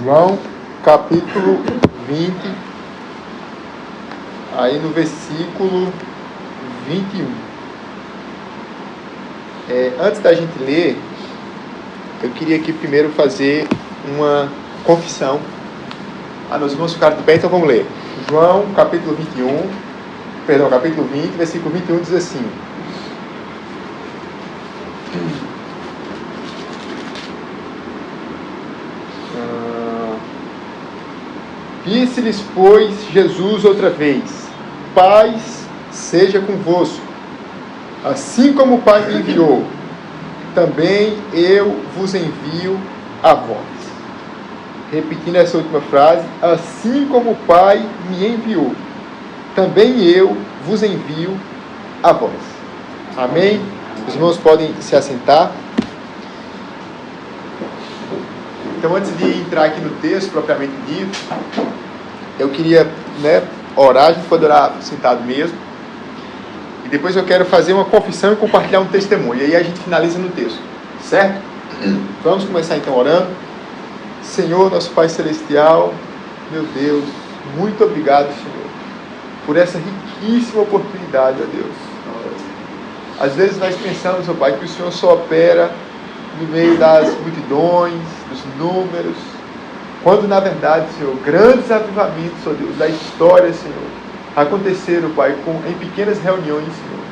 João, capítulo 20, aí no versículo 21. Antes da gente ler, eu queria aqui primeiro fazer uma confissão. Meus irmãos ficaram de pé, então vamos ler. João, capítulo 20, versículo 21 diz assim: Disse-lhes, pois, Jesus outra vez: Paz seja convosco. Assim como o Pai me enviou, também eu vos envio a vós. Repetindo essa última frase: assim como o Pai me enviou, também eu vos envio a vós. Amém? Os irmãos podem se assentar. Então, antes de entrar aqui no texto propriamente dito, eu queria orar. A gente pode orar sentado mesmo. E depois eu quero fazer uma confissão e compartilhar um testemunho. E aí a gente finaliza no texto. Certo? Vamos começar então orando. Senhor, nosso Pai Celestial, meu Deus, muito obrigado, Senhor, por essa riquíssima oportunidade, ó Deus. Às vezes nós pensamos, ó Pai, que o Senhor só opera no meio das multidões, dos números, quando na verdade, Senhor, grandes avivamentos, ó Deus, da história, Senhor, aconteceram, Pai, em pequenas reuniões, Senhor,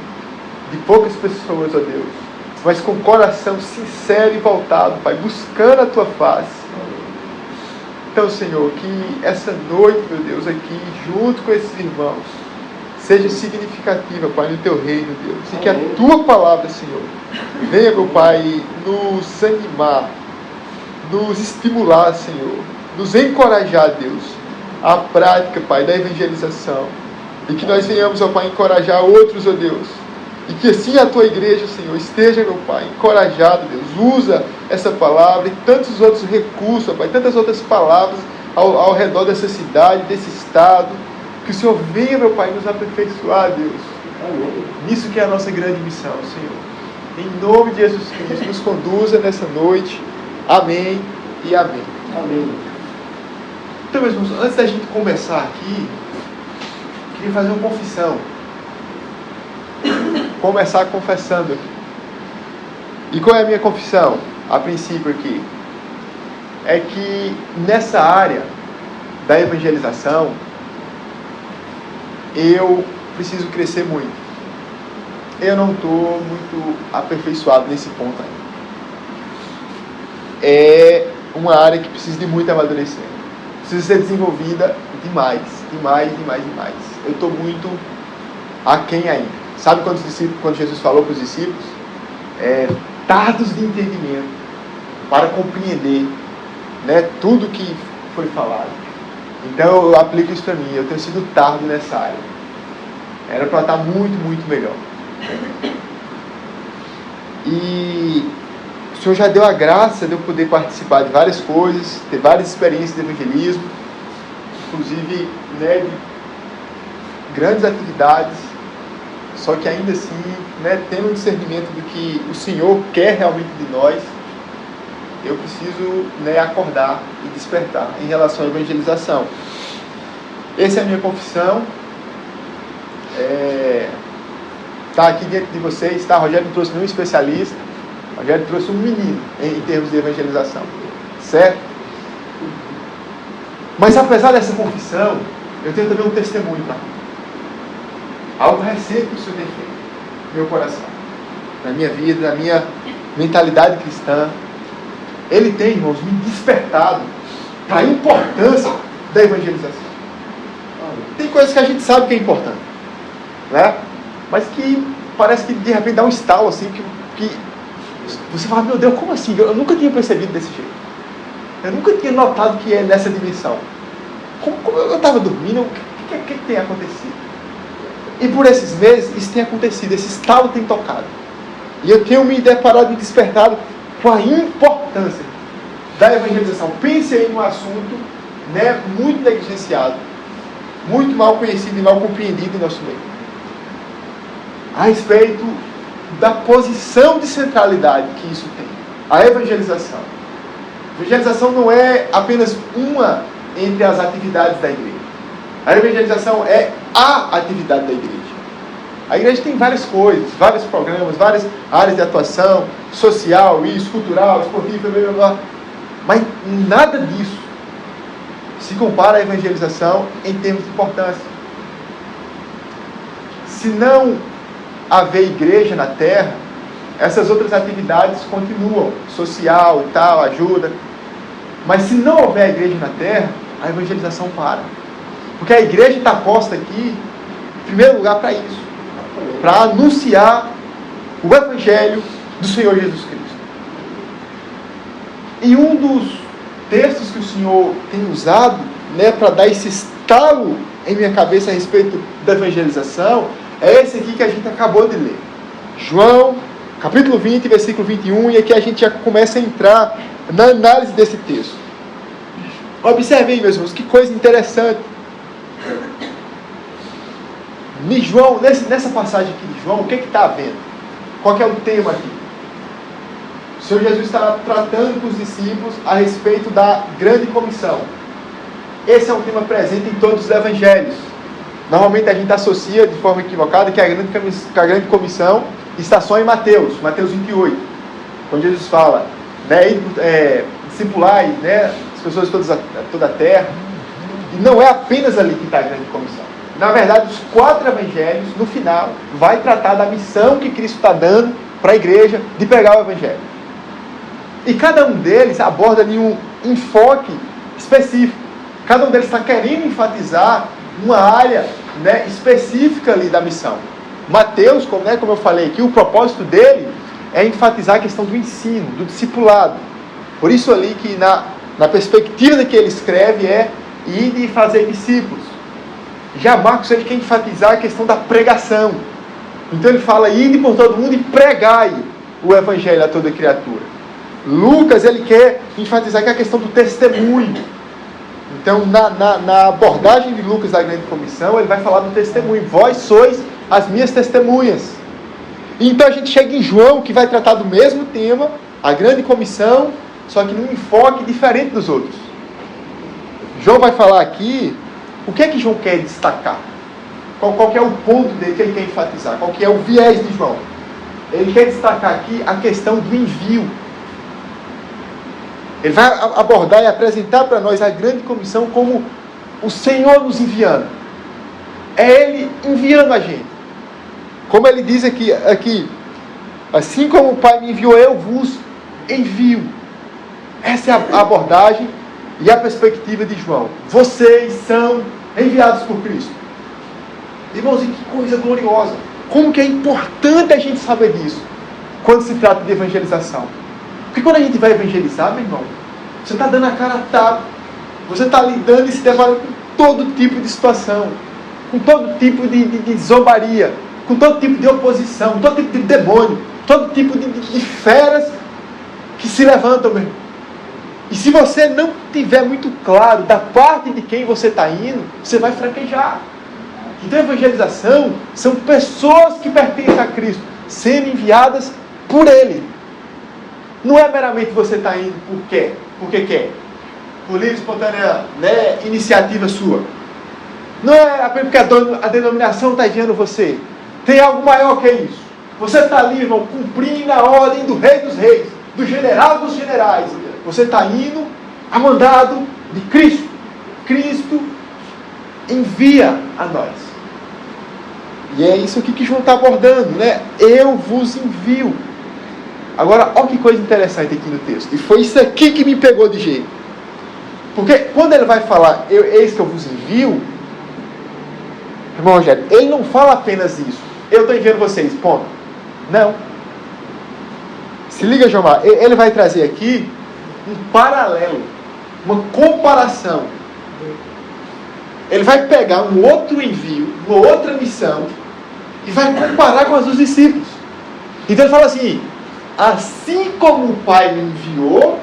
de poucas pessoas, ó Deus, mas com coração sincero e voltado, Pai, buscando a Tua face. Então, Senhor, que essa noite, meu Deus, aqui, junto com esses irmãos, seja significativa, Pai, no Teu reino, Deus. E que a Tua palavra, Senhor, venha, meu Pai, nos animar, nos estimular, Senhor, nos encorajar, Deus, à prática, Pai, da evangelização. E que nós venhamos, ó Pai, encorajar outros, ó Deus. E que assim a Tua igreja, Senhor, esteja, meu Pai, encorajado, Deus. Usa essa palavra e tantos outros recursos, ó Pai, tantas outras palavras ao redor dessa cidade, desse estado. Que o Senhor venha, meu Pai, nos aperfeiçoar, Deus. Amém. Nisso que é a nossa grande missão, Senhor. Em nome de Jesus Cristo, nos conduza nessa noite. Amém e amém. Amém. Então, meus irmãos, antes da gente começar aqui, queria fazer uma confissão. Começar confessando aqui. E qual é a minha confissão? A princípio aqui. É que nessa área da evangelização, eu preciso crescer muito. Eu não estou muito aperfeiçoado nesse ponto ainda. É uma área que precisa de muito amadurecimento. Precisa ser desenvolvida demais. Eu estou muito aquém ainda. Sabe quando Jesus falou para os discípulos? Tardos de entendimento para compreender, tudo que foi falado. Então eu aplico isso para mim. Eu tenho sido tardo nessa área. Era para estar muito melhor. E o Senhor já deu a graça de eu poder participar de várias coisas, ter várias experiências de evangelismo, inclusive de grandes atividades. Só que ainda assim, tendo um discernimento do que o Senhor quer realmente de nós, eu preciso acordar e despertar em relação à evangelização. Essa é a minha confissão. Está aqui diante de vocês, tá? Rogério não trouxe nenhum especialista. Rogério trouxe um menino em termos de evangelização. Certo? Mas apesar dessa confissão, eu tenho também um testemunho para mim. Algo recente que o Senhor tem feito no meu coração, na minha vida, na minha mentalidade cristã. Ele tem, irmãos, me despertado para a importância da evangelização. Tem coisas que a gente sabe que é importante, mas que parece que de repente dá um estalo assim, que você fala, meu Deus, como assim? Eu nunca tinha percebido desse jeito. Eu nunca tinha notado que é nessa dimensão. Como eu estava dormindo, o que tem acontecido? E por esses meses, isso tem acontecido, esse estalo tem tocado. E eu tenho me deparado e despertado com a importância da evangelização. Pense aí num assunto muito negligenciado, muito mal conhecido e mal compreendido em nosso meio. A respeito da posição de centralidade que isso tem. A evangelização. Evangelização não é apenas uma entre as atividades da igreja. A evangelização é a atividade da igreja. A igreja tem várias coisas, vários programas, várias áreas de atuação, social, isso, cultural, esportiva, blá, blá, blá. Mas nada disso se compara à evangelização em termos de importância. Se não haver igreja na terra, essas outras atividades continuam, social e tal, ajuda. Mas se não houver igreja na terra, a evangelização para. Porque a igreja está posta aqui, em primeiro lugar, para isso. Para anunciar o Evangelho do Senhor Jesus Cristo. E um dos textos que o Senhor tem usado, né, para dar esse estalo em minha cabeça a respeito da evangelização, é esse aqui que a gente acabou de ler. João, capítulo 20, versículo 21, e aqui a gente já começa a entrar na análise desse texto. Observem, meus irmãos, que coisa interessante. João, nessa passagem aqui de João, o que está havendo? Qual que é o tema aqui? O Senhor Jesus está tratando com os discípulos a respeito da grande comissão. Esse é um tema presente em todos os evangelhos. Normalmente a gente associa de forma equivocada que a grande comissão está só em Mateus 28. Quando Jesus fala, né, discipulai, né, as pessoas de toda a terra. E não é apenas ali que está a grande comissão. Na verdade, os 4 evangelhos, no final, vai tratar da missão que Cristo está dando para a igreja de pregar o evangelho. E cada um deles aborda ali um enfoque específico. Cada um deles está querendo enfatizar uma área, né, específica ali da missão. Mateus, como eu falei aqui, o propósito dele é enfatizar a questão do ensino, do discipulado. Por isso ali que na perspectiva que ele escreve é ir e fazer discípulos. Já Marcos ele quer enfatizar a questão da pregação. Então ele fala, ide por todo mundo e pregai o evangelho a toda criatura. Lucas ele quer enfatizar que é a questão do testemunho. Então na abordagem de Lucas da grande comissão, ele vai falar do testemunho. Vós sois as minhas testemunhas. Então a gente chega em João, que vai tratar do mesmo tema, a grande comissão, só que num enfoque diferente dos outros. João vai falar aqui, o que é que João quer destacar? Qual que é o ponto dele que ele quer enfatizar? Qual que é o viés de João? Ele quer destacar aqui a questão do envio. Ele vai abordar e apresentar para nós a grande comissão como o Senhor nos enviando. É Ele enviando a gente. Como ele diz aqui, assim como o Pai me enviou, eu vos envio. Essa é a abordagem e a perspectiva de João. Vocês são enviados por Cristo. Irmãos, e que coisa gloriosa. Como que é importante a gente saber disso quando se trata de evangelização. Porque quando a gente vai evangelizar, meu irmão, você está dando a cara a tapa. Você está lidando e se deparando com todo tipo de situação, com todo tipo de zombaria, com todo tipo de oposição, com todo tipo de demônio, todo tipo de feras que se levantam, meu irmão. E se você não tiver muito claro da parte de quem você está indo, você vai fraquejar. Então a evangelização são pessoas que pertencem a Cristo, sendo enviadas por Ele. Não é meramente você estar indo porque quer. Por livre, espontânea, né, iniciativa sua. Não é porque a denominação está enviando você. Tem algo maior que isso. Você está ali, irmão, cumprindo a ordem do Rei dos Reis, do General dos Generais. Você está indo a mandado de Cristo. Cristo envia a nós. E é isso aqui que João está abordando, né? Eu vos envio. Agora, olha que coisa interessante aqui no texto. E foi isso aqui que me pegou de jeito. Porque quando ele vai falar, eis que eu vos envio, irmão Rogério, ele não fala apenas isso. Eu estou enviando vocês, ponto. Não. Se liga, Jomar, ele vai trazer aqui um paralelo, uma comparação. Ele vai pegar um outro envio, uma outra missão, e vai comparar com as dos discípulos. Então ele fala assim, assim como o Pai me enviou,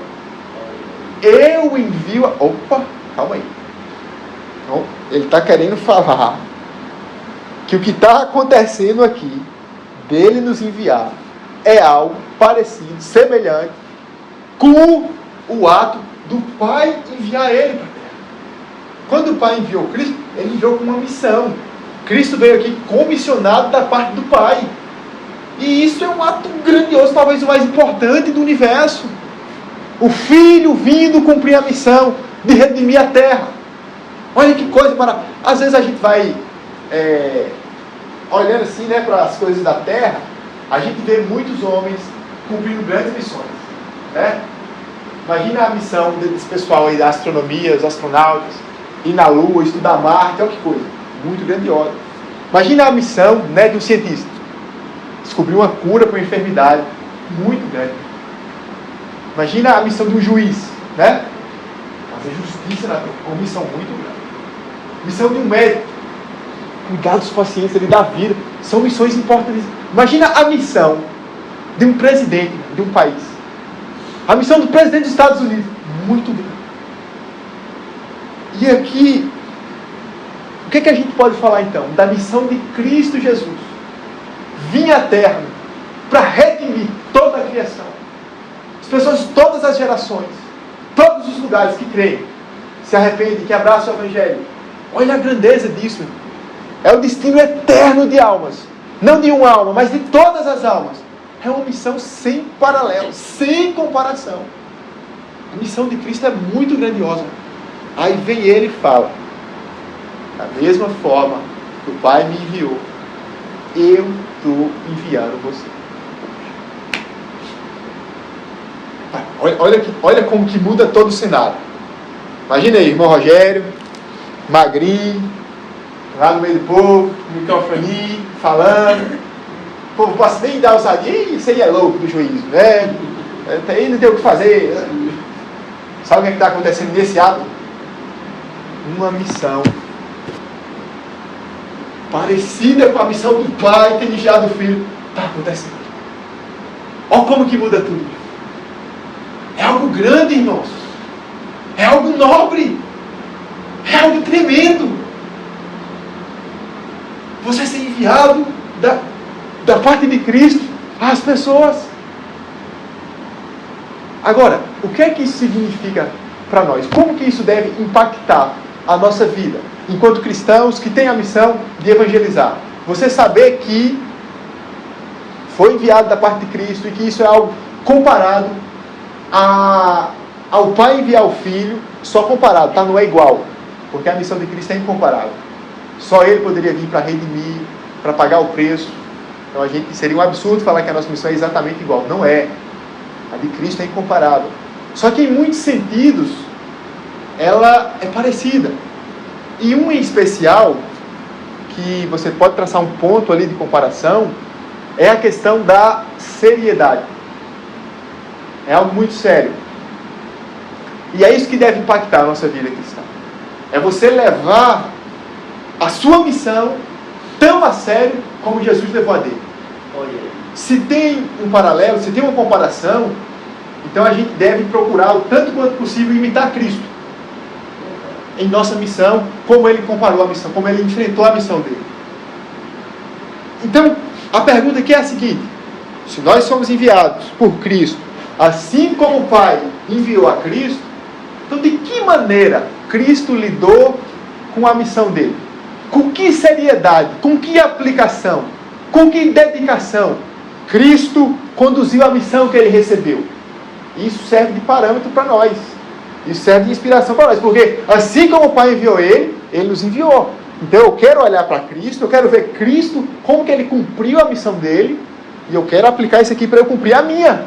eu envio... Opa, calma aí. Então, ele está querendo falar que o que está acontecendo aqui, dele nos enviar, é algo parecido, semelhante, com o ato do Pai enviar ele para a terra. Quando o Pai enviou Cristo, ele enviou com uma missão. Cristo veio aqui comissionado da parte do Pai. E isso é um ato grandioso, talvez o mais importante do universo. O Filho vindo cumprir a missão de redimir a terra. Olha que coisa maravilhosa. Às vezes a gente vai olhando assim, né, para as coisas da terra, a gente vê muitos homens cumprindo grandes missões, né? Imagina a missão desse pessoal aí da astronomia, os astronautas, ir na Lua, estudar Marte, olha que coisa, muito grandiosa. Imagina a missão, né, de um cientista, descobrir uma cura para uma enfermidade, muito grande. Imagina a missão de um juiz, né? Fazer justiça na terra, uma missão muito grande. Missão de um médico, cuidar dos pacientes ali da vida, são missões importantes. Imagina a missão de um presidente de um país, a missão do presidente dos Estados Unidos, muito grande. E aqui, o que a gente pode falar então? Da missão de Cristo Jesus, vir à terra para redimir toda a criação, as pessoas de todas as gerações, todos os lugares que creem, se arrependem, que abraçam o Evangelho. Olha a grandeza disso. É o destino eterno de almas. Não de uma alma, mas de todas as almas. É uma missão sem paralelo, sem comparação. A missão de Cristo é muito grandiosa. Aí vem ele e fala: da mesma forma que o Pai me enviou, eu estou enviando você. Olha como que muda todo o cenário. Imagina aí, irmão Rogério, magrinho, lá no meio do povo, microfone, falando. O povo passa nem dar ousadia. Isso aí é louco do juízo, né? Aí não tem o que fazer. Sabe o que está acontecendo nesse ato? Uma missão parecida com a missão do Pai ter enviado o Filho está acontecendo. Olha como que muda tudo. É algo grande, irmãos. É algo nobre. É algo tremendo. Você ser enviado da parte de Cristo às pessoas. Agora, o que é que isso significa para nós? Como que isso deve impactar a nossa vida enquanto cristãos que têm a missão de evangelizar? Você saber que foi enviado da parte de Cristo e que isso é algo comparado ao Pai enviar o Filho, só comparado, tá? Não é igual, porque a missão de Cristo é incomparável. Só Ele poderia vir para redimir, para pagar o preço. Então seria um absurdo falar que a nossa missão é exatamente igual. Não é. A de Cristo é incomparável. Só que em muitos sentidos ela é parecida. E um em especial, que você pode traçar um ponto ali de comparação, é a questão da seriedade. É algo muito sério. E é isso que deve impactar a nossa vida cristã. É você levar a sua missão tão a sério como Jesus levou a dele. Se tem um paralelo, se tem uma comparação, então a gente deve procurar o tanto quanto possível imitar Cristo em nossa missão, como ele comparou a missão, como ele enfrentou a missão dele. Então, a pergunta aqui é a seguinte: se nós somos enviados por Cristo, assim como o Pai enviou a Cristo, então de que maneira Cristo lidou com a missão dele? Com que seriedade, com que aplicação, com que dedicação Cristo conduziu a missão que ele recebeu? Isso serve de parâmetro para nós. Isso serve de inspiração para nós. Porque assim como o Pai enviou ele nos enviou. Então eu quero olhar para Cristo, eu quero ver Cristo, como que ele cumpriu a missão dele, e eu quero aplicar isso aqui para eu cumprir a minha.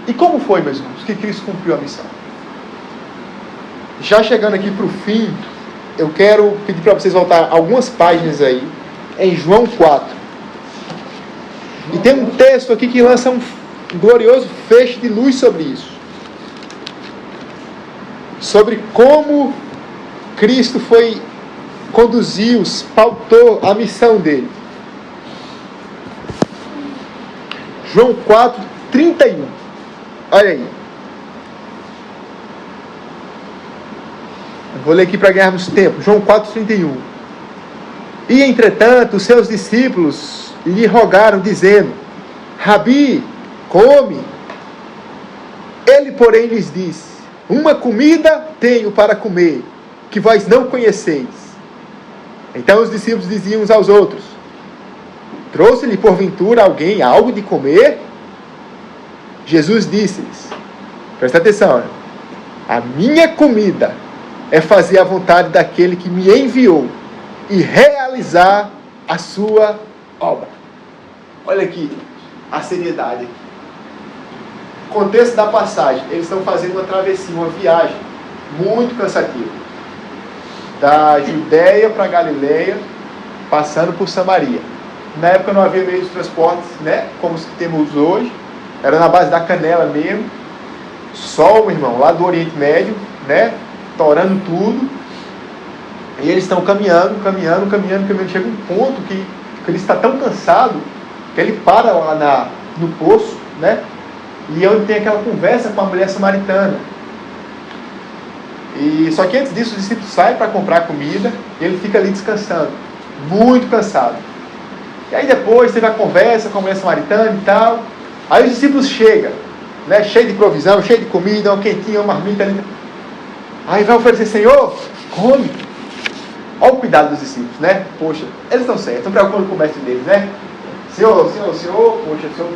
E como foi, meus irmãos, que Cristo cumpriu a missão? Já chegando aqui para o fim, eu quero pedir para vocês voltar algumas páginas aí, em João 4. E tem um texto aqui que lança um glorioso feixe de luz sobre isso. Sobre como Cristo conduziu, pautou a missão dele. João 4, 31. Olha aí. Eu vou ler aqui para ganharmos tempo. João 4, 31. E entretanto, os seus discípulos lhe rogaram, dizendo: Rabi, come. Ele Ele, porém, lhes disse: uma comida tenho para comer, que vós não conheceis. Então os discípulos diziam uns aos outros: trouxe-lhe porventura alguém algo de comer? Jesus disse-lhes, presta atenção, a minha comida é fazer a vontade daquele que me enviou e realizar a sua obra. Olha aqui a seriedade. Contexto da passagem: eles estão fazendo uma travessia, uma viagem muito cansativa, da Judéia para Galileia, passando por Samaria. Na época não havia meios de transportes, né, como temos hoje. Era na base da canela mesmo. Sol, meu irmão, lá do Oriente Médio, né, torando tudo. E eles estão caminhando. Chega um ponto que ele está tão cansado que ele para lá no poço, né? E onde tem aquela conversa com a mulher samaritana. E só que antes disso, os discípulos saem para comprar comida e ele fica ali descansando, muito cansado. E aí depois teve a conversa com a mulher samaritana e tal. Aí os discípulos chegam, né, cheio de provisão, cheio de comida, uma quentinha, uma marmita ali. Aí vai oferecer: Senhor, come. Olha o cuidado dos discípulos, né? Poxa, eles estão certos, estão preocupados com o comércio deles, né? Senhor, poxa, Senhor,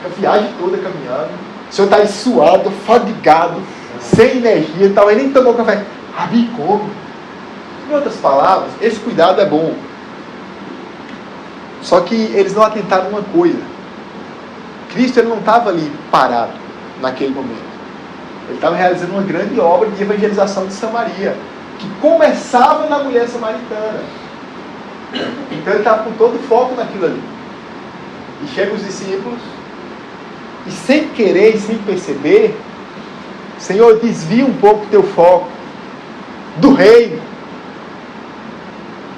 a viagem toda caminhando, o Senhor está aí suado, fadigado, sem energia e tal, aí nem tomou café. Rabi, come. Em outras palavras, esse cuidado é bom. Só que eles não atentaram uma coisa. Cristo, ele não estava ali parado naquele momento. Ele estava realizando uma grande obra de evangelização de Samaria, que começava na mulher samaritana. Então ele estava com todo o foco naquilo ali. E chegam os discípulos, e sem querer e sem perceber, Senhor, desvia um pouco o teu foco do reino,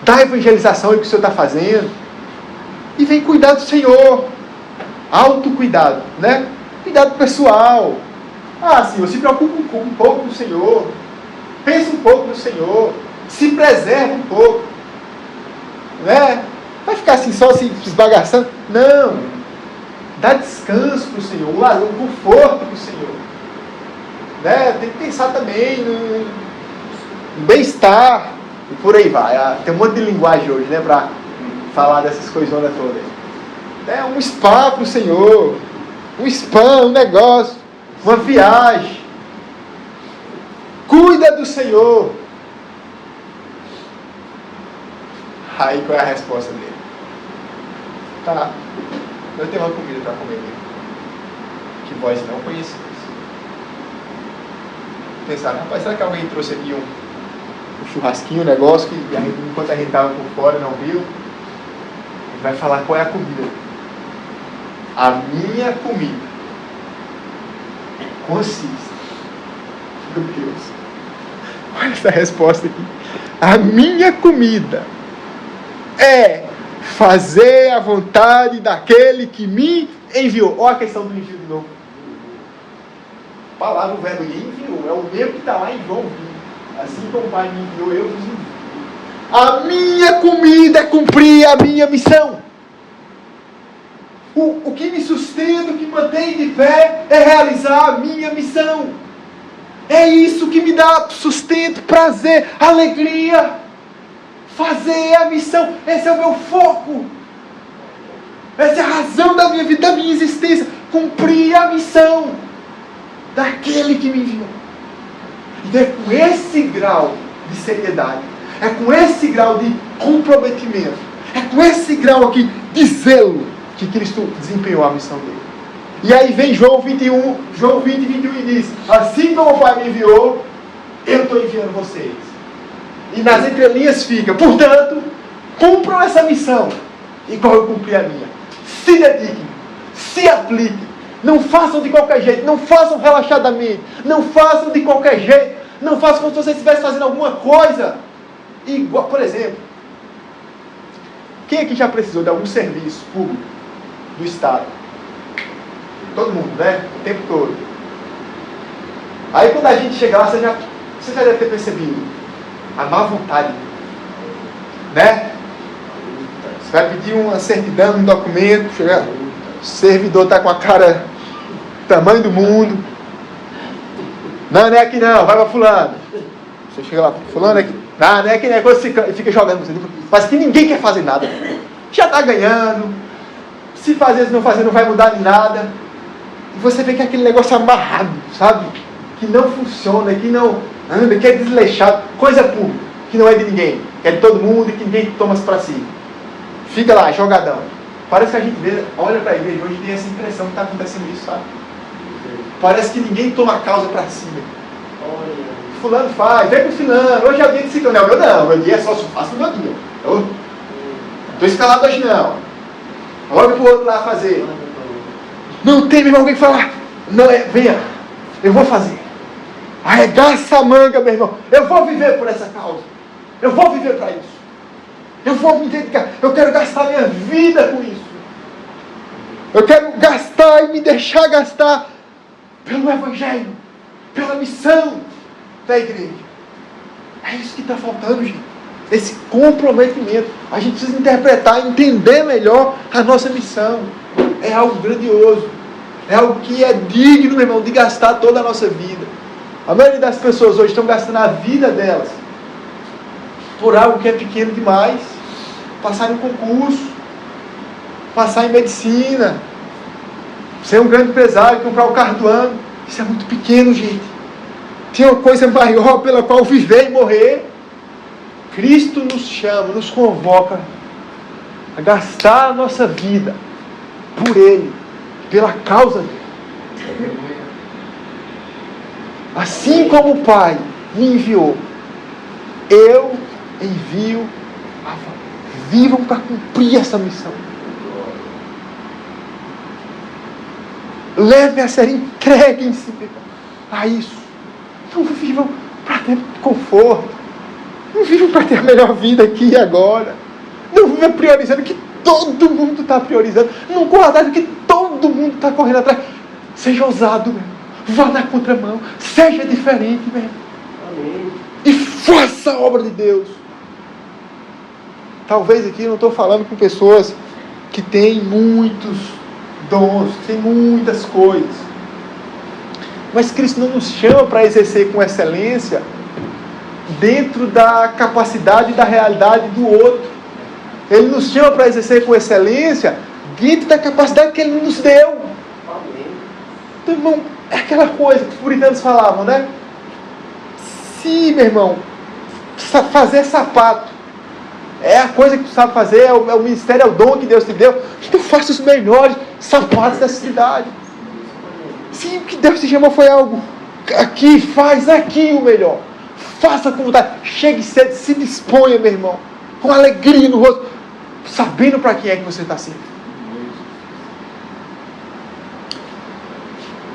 da evangelização que o Senhor está fazendo, e vem cuidar do Senhor. Autocuidado, né? Cuidado pessoal. Senhor, se preocupa um pouco do Senhor. Pensa um pouco no Senhor. Se preserva um pouco. Né? Vai ficar assim só se esbagaçando? Não. Dá descanso para o Senhor, um conforto para o Senhor. Né? Tem que pensar também no bem-estar. E por aí vai. Tem um monte de linguagem hoje, né? Para falar dessas coisonas todas. Um spa para o Senhor, um spa, um negócio, uma viagem. Cuida do Senhor. Aí qual é a resposta dele? Tá, eu tenho uma comida para comer mesmo, que vós não conheceis. Pensaram: rapaz, será que alguém trouxe aqui um churrasquinho, um negócio que enquanto a gente estava por fora não viu? Ele vai falar qual é a comida. A minha comida consiste, meu Deus, olha essa resposta aqui. A minha comida é fazer a vontade daquele que me enviou. Olha a questão do envio de novo. A palavra, o verbo enviou, é o mesmo que está lá em João 20. Assim como o Pai me enviou, eu vos envio. A minha comida é cumprir a minha missão. O que me sustenta, o que me mantém de pé, é realizar a minha missão. É isso que me dá sustento, prazer, alegria. Fazer a missão. Esse é o meu foco. Essa é a razão da minha vida, da minha existência. Cumprir a missão daquele que me enviou. E é com esse grau de seriedade, é com esse grau de comprometimento, é com esse grau aqui de zelo que Cristo desempenhou a missão dele. E aí vem João 20, 21 e diz: assim como o Pai me enviou, eu estou enviando vocês. E nas entrelinhas fica: portanto, cumpram essa missão, igual eu cumpri a minha. Se dediquem, se apliquem, não façam de qualquer jeito, não façam relaxadamente, não façam de qualquer jeito, não façam como se você estivesse fazendo alguma coisa igual. Por exemplo, quem aqui já precisou de algum serviço público do Estado? Todo mundo, né? O tempo todo. Aí quando a gente chega lá, você já deve ter percebido a má vontade, né? Você vai pedir uma certidão, um documento, chega, o servidor está com a cara do tamanho do mundo, Não é aqui não, vai para fulano. Você chega lá, fulano é aqui. Não é aqui não, é coisa e fica jogando você. Mas que ninguém quer fazer nada. Já está ganhando. Se fazer, se não fazer, não vai mudar em nada. E você vê que é aquele negócio amarrado, sabe? Que não funciona, que não anda, que é desleixado. Coisa pública, que não é de ninguém. Que é de todo mundo e que ninguém toma para si. Fica lá, jogadão. Parece que a gente vê, olha para a igreja hoje e tem essa impressão que está acontecendo isso, sabe? Parece que ninguém toma a causa para si. Fulano faz, vem pro fulano, hoje é o dia de ciclo. Não, meu dia é só se faço no meu dia. Eu estou escalado hoje não. Olha pro outro lá fazer. Não tem, meu irmão, alguém que falar. Não, venha, eu vou fazer. Arregaça a manga, meu irmão. Eu vou viver por essa causa. Eu vou viver para isso. Eu vou me dedicar. Eu quero gastar minha vida com isso. Eu quero gastar e me deixar gastar pelo Evangelho, pela missão da igreja. É isso que está faltando, gente. Esse comprometimento. A gente precisa interpretar, entender melhor a nossa missão. É algo grandioso. É algo que é digno, meu irmão, de gastar toda a nossa vida. A maioria das pessoas hoje estão gastando a vida delas por algo que é pequeno demais. Passar em concurso, passar em medicina, ser um grande empresário, comprar o carro do ano. Isso é muito pequeno, gente. Tem uma coisa maior pela qual viver e morrer. Cristo nos chama, nos convoca a gastar a nossa vida por Ele, pela causa dele. Assim como o Pai me enviou, eu envio a voz. Vivam para cumprir essa missão. Levem a sério, entreguem-se a isso. Não vivam para ter conforto. Não vivam para ter a melhor vida aqui e agora. Não vivam priorizando o que todo mundo está priorizando. Não corra atrás do que todo mundo está correndo atrás. Seja ousado, meu. Vá na contramão. Seja diferente, meu. Amém. E faça a obra de Deus. Talvez aqui eu não estou falando com pessoas que têm muitos dons, que têm muitas coisas. Mas Cristo não nos chama para exercer com excelência dentro da capacidade e da realidade do outro. Ele nos chama para exercer com excelência dentro da capacidade que Ele nos deu. Então, irmão, é aquela coisa que os puritanos falavam, né? Se, meu irmão, fazer sapato é a coisa que tu sabe fazer, é o ministério, é o dom que Deus te deu, então faça os melhores sapatos dessa cidade. Se o que Deus te chamou foi algo aqui, faz aqui o melhor. Faça com vontade. Chegue cedo, se disponha, meu irmão, com alegria no rosto, sabendo para quem é que você está sendo.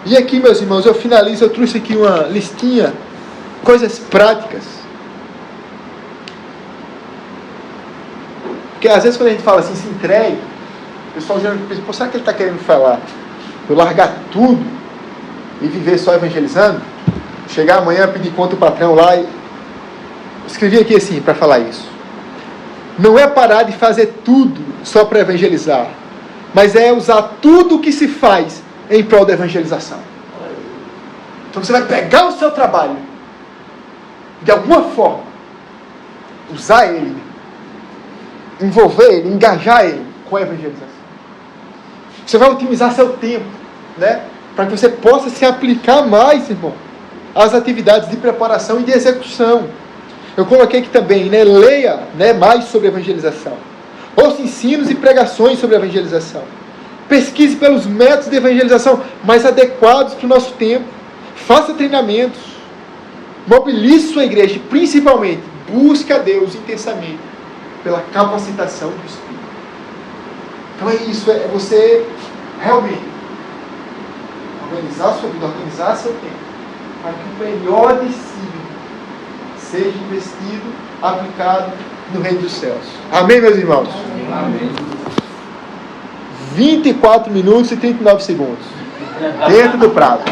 E aqui, meus irmãos, eu finalizo, eu trouxe aqui uma listinha, coisas práticas. Porque às vezes quando a gente fala assim, se entregue, o pessoal já pensa, pô, será que ele está querendo falar? Eu largar tudo e viver só evangelizando? Chegar amanhã, pedir conta ao patrão lá e... Eu escrevi aqui assim, para falar isso. Não é parar de fazer tudo só para evangelizar, mas é usar tudo o que se faz em prol da evangelização. Então você vai pegar o seu trabalho, de alguma forma, usar ele, envolver ele, engajar ele com a evangelização. Você vai otimizar seu tempo, né? Para que você possa se aplicar mais, irmão, às atividades de preparação e de execução. Eu coloquei aqui também, né? Leia, né, mais sobre evangelização. Ouça ensinos e pregações sobre evangelização. Pesquise pelos métodos de evangelização mais adequados para o nosso tempo. Faça treinamentos. Mobilize sua igreja, principalmente, busque a Deus intensamente pela capacitação do Espírito. Então é isso, é você realmente organizar a sua vida, organizar seu tempo, para que o melhor de si seja investido, aplicado no reino dos céus. Amém, meus irmãos? Amém. 24 minutos e 39 segundos. Dentro do prazo.